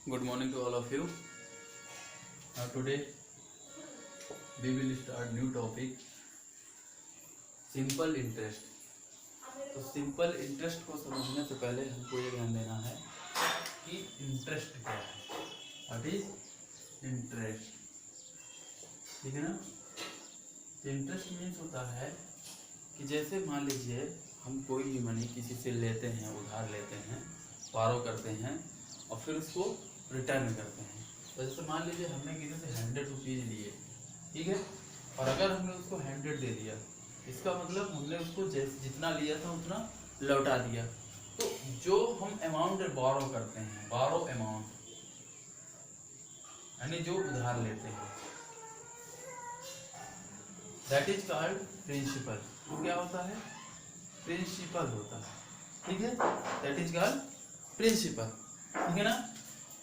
Good morning to all of you. Today we will start new topic, simple interest. तो simple interest को समझने से पहले हमको ये ध्यान देना है कि इंटरेस्ट क्या है. What is interest? ठीक है ना. इंटरेस्ट मीन्स होता है कि जैसे मान लीजिए हम कोई भी मनी किसी से लेते हैं, उधार लेते हैं, बारो करते हैं और फिर उसको रिटर्न करते हैं. तो जैसे मान लीजिए हमने किसी से 100 रुपीज़ लिए, ठीक है, और अगर हमने उसको 100 दे दिया, इसका मतलब हमने उसको जितना लिया था उतना लौटा दिया. तो जो हम अमाउंट बारो करते हैं, बारो अमाउंट यानी जो उधार लेते हैं, दैट इज कॉल्ड प्रिंसिपल. वो क्या होता है? प्रिंसिपल होता है. ठीक है, दैट इज कॉल्ड प्रिंसिपल. ठीक है ना.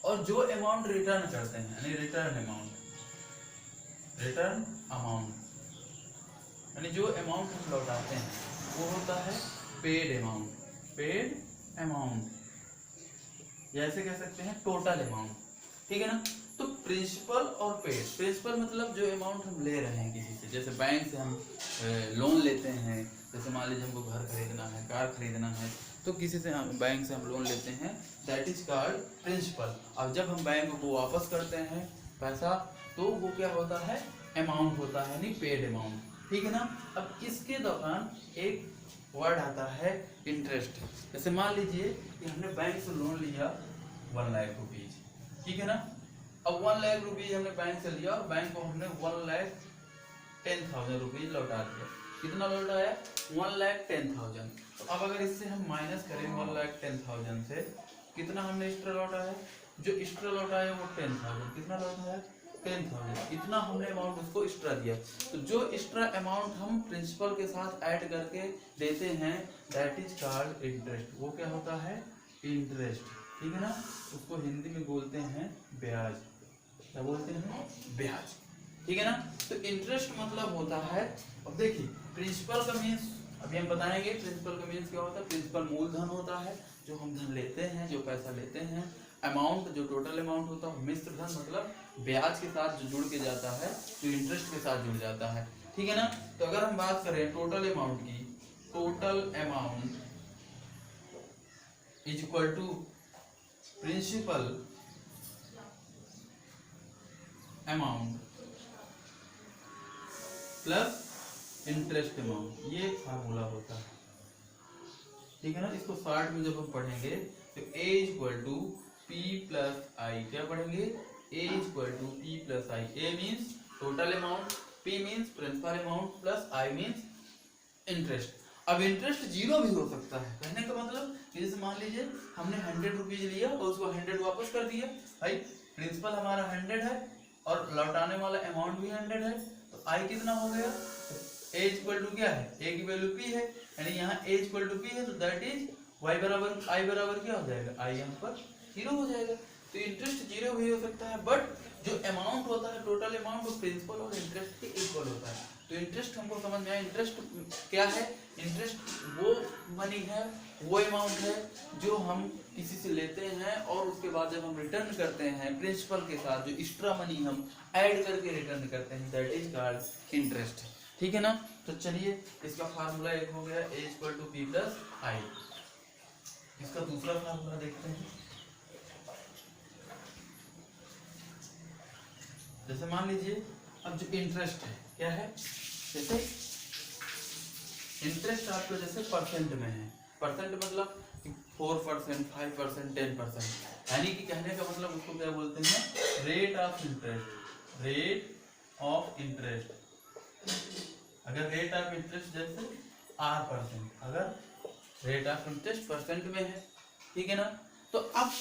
और जो अमाउंट रिटर्न करते हैं यानी रिटर्न अमाउंट यानी जो अमाउंट हम लौटाते हैं वो होता है पेड अमाउंट जैसे कह सकते हैं टोटल अमाउंट. ठीक है ना. तो प्रिंसिपल और पेड. प्रिंसिपल मतलब जो अमाउंट हम ले रहे हैं किसी से, जैसे बैंक से हम लोन लेते हैं. जैसे मान लीजिए हमको घर खरीदना है, कार खरीदना है, तो किसी से हम बैंक से हम लोन लेते हैं, दैट इज कॉल्ड प्रिंसिपल. अब जब हम बैंक को वापस करते हैं पैसा, तो वो क्या होता है? अमाउंट होता है, यानी पेड अमाउंट. ठीक है ना. अब इसके दौरान एक वर्ड आता है इंटरेस्ट. जैसे मान लीजिए कि हमने बैंक से लोन लिया 1 लाख रुपीज. ठीक है ना. अब 1 लाख रुपीज हमने बैंक से लिया और बैंक को हमने 1,10,000 रुपीज लौटा दिया. कितना लौटाया? 1,10,000. तो अब अगर इससे हम माइनस करें 1,10,000 से, कितना हमने एक्स्ट्रा लौटाया? जो एक्स्ट्रा लौटाया वो 10,000. कितना लौटाया? 10,000. इतना हमने अमाउंट उसको एक्स्ट्रा दिया. तो जो एक्स्ट्रा अमाउंट हम प्रिंसिपल के साथ ऐड करके देते हैं, दैट इज कॉल्ड इंटरेस्ट. वो क्या होता है? इंटरेस्ट. ठीक है ना. उसको हिंदी में बोलते हैं ब्याज. क्या बोलते हैं? ब्याज. ठीक है ना. तो इंटरेस्ट मतलब होता है, अब देखिए प्रिंसिपल का मीन्स अभी हम बताएंगे. प्रिंसिपल का मीन्स क्या होता है? प्रिंसिपल मूलधन होता है, जो हम धन लेते हैं, जो पैसा लेते हैं. अमाउंट जो टोटल अमाउंट होता है. मिश्र धन मतलब ब्याज के साथ जो जुड़ के जाता है, जो इंटरेस्ट के साथ जुड़ जाता है. ठीक है ना. तो अगर हम बात करें टोटल अमाउंट की, total amount is equal to principal amount plus interest amount. ये फार्मूला होता है. ठीक है ना. इसको शॉर्ट में जब हम पढ़ेंगे तो A equal to P plus I. क्या पढ़ेंगे? A equal to P plus I. A means total amount, P means principal amount, plus I means interest. अब इंटरेस्ट जीरो भी हो सकता है. कहने का मतलब कि जैसे मान लीजिए हमने 100 रुपीज लिया और उसको 100 वापस कर दिया. भाई प्रिंसिपल हमारा 100 है और लौटाने वाला अमाउंट भी 100 है. तो आई कितना हो गया? ए इक्वल टू क्या है? ए की वैल्यू पी है, यानी यहाँ ए इक्वल टू पी है, तो दैट इज वाई बराबर आई बराबर क्या हो जाएगा? आई यहाँ पर जीरो हो जाएगा. तो इंटरेस्ट जीरो भी हो सकता है, बट जो अमाउंट होता है टोटल अमाउंट वो प्रिंसिपल और इंटरेस्ट के इक्वल होता है. तो इंटरेस्ट हमको समझ में आया. इंटरेस्ट क्या है? इंटरेस्ट वो मनी है, वो अमाउंट है जो हम किसी से लेते हैं और उसके बाद जब हम रिटर्न करते हैं प्रिंसिपल के साथ, जो एक्स्ट्रा मनी हम ऐड करके रिटर्न करते हैं, दैट इज कॉल्ड इंटरेस्ट. ठीक है ना. तो चलिए इसका फार्मूला एक हो गया ए इक्वल टू पी प्लस आई. इसका दूसरा फार्मूला देखते हैं. जैसे मान लीजिए अब जो इंटरेस्ट है क्या है? जैसे इंटरेस्ट आपको जैसे परसेंट में है. परसेंट मतलब 4%, 5%, 10%. यानी कि कहने का मतलब उसको क्या बोलते हैं? Rate of interest. Rate of interest. अगर रेट ऑफ इंटरेस्ट जैसे R%, अगर रेट ऑफ इंटरेस्ट परसेंट में है, ठीक है ना. तो अब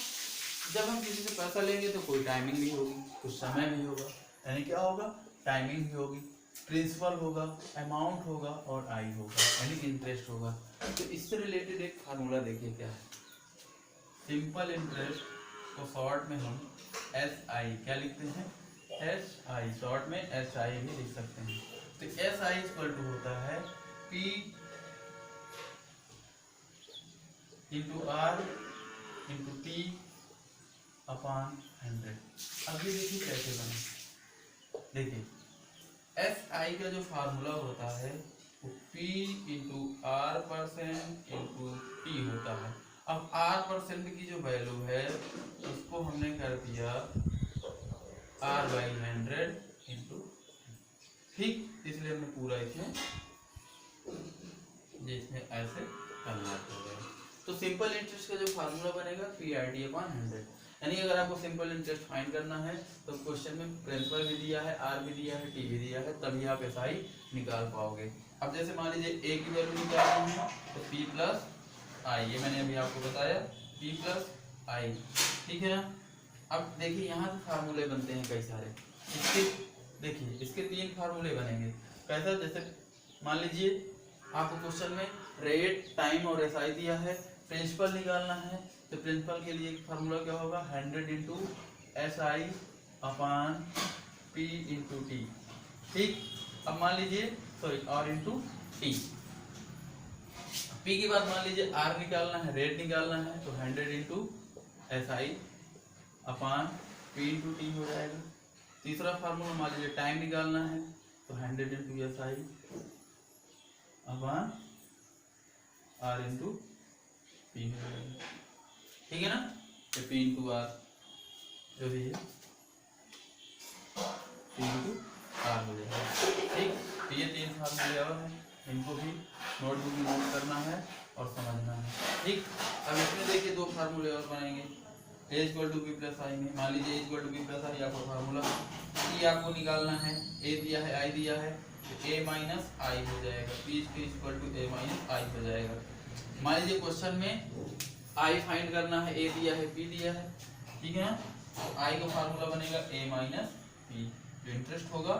जब हम किसी से पैसा लेंगे तो कोई टाइमिंग भी होगी, कुछ समय भी होगा. यानी क्या होगा? टाइमिंग भी होगी, प्रिंसिपल होगा, अमाउंट होगा और आई होगा, यानी इंटरेस्ट होगा. तो इससे रिलेटेड एक फार्मूला देखिए क्या है. सिंपल इंटरेस्ट को शॉर्ट में हम एस आई क्या लिखते हैं? S I. शॉर्ट में एस आई भी लिख सकते हैं. तो एस आई इक्वल टू होता है P into R into T upon 100। अब ये देखिए कैसे बने, देखिए एस आई का जो फार्मूला होता है वो P into are percent into T होता है। अब आर परसेंट की जो वैल्यू है उसको हमने कर दिया आर बाई 100 इंटू, ठीक, इसलिए हमने पूरा इसमें ऐसे कन्वर्ट हो गया। तो सिंपल इंटरेस्ट का जो फार्मूला बनेगा पी आई डी अपॉन 100। यानी अगर आपको सिंपल इंटरेस्ट फाइंड करना है तो क्वेश्चन में प्रिंसिपल भी दिया है, आर भी दिया है, टी भी दिया है, तभी आप एस आई निकाल पाओगे। अब जैसे मान लीजिए ए की वैल्यू निकालनी है तो पी प्लस आई, ये मैंने अभी आपको बताया, पी प्लस आई, ठीक है ना। अब देखिए यहाँ से फार्मूले बनते हैं कई सारे, इसके देखिए इसके 3 फार्मूले बनेंगे। कैसा, जैसे मान लीजिए आपको क्वेश्चन में रेट, टाइम और एसआई दिया है, प्रिंसिपल निकालना है, तो प्रिंसिपल के लिए फार्मूला क्या होगा 100 into S I upon P into T, ठीक। अब मान लीजिए sorry R into T, P के बाद मान लीजिए आर निकालना है, रेट निकालना है, तो 100 into S I upon P into T हो जाएगा। तीसरा फार्मूला मान लीजिए टाइम निकालना है तो 100 into S I upon R into P हो जाएगा, ठीक है ना। तो पी इंटू आर जो भी है पी इंटू आर हो जाएगा, ठीक। तो ये 3 फार्मूले और हैं, इनको भी नोटबुक में नोट करना है और समझना है, ठीक। अब इसमें देखिए 2 फार्मूले और बनेंगे। ए इक्वल टू बी प्लस आई में मान लीजिए ए इक्वल टू बी प्लस आई आपको फार्मूला ई आपको निकालना है, ए दिया है आई दिया है, तो ए माइनस आई हो जाएगा, P equal to A minus I हो जाएगा। मान लीजिए क्वेश्चन में आई फाइंड करना है, ए दिया है, पी दिया है, ठीक है ना। तो आई का फार्मूला बनेगा ए माइनस पी, जो इंटरेस्ट होगा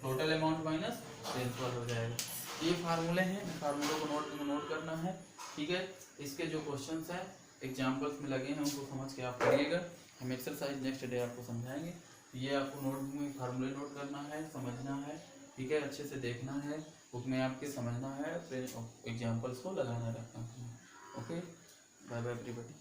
टोटल अमाउंट माइनस प्रिंसिपल हो जाएगा। ये फार्मूले हैं, फार्मूलों को नोट करना है, ठीक है। इसके जो क्वेश्चंस हैं एग्जाम्पल्स में लगे हैं उनको समझ के आप करिएगा, हम एक्सरसाइज नेक्स्ट डे आपको समझाएंगे। ये आपको नोटबुक में फार्मूले नोट करना है, समझना है, ठीक है, अच्छे से देखना है, बुक में आपके समझना है, फिर एग्जाम्पल्स को लगाना रखना है। Okay, bye bye everybody.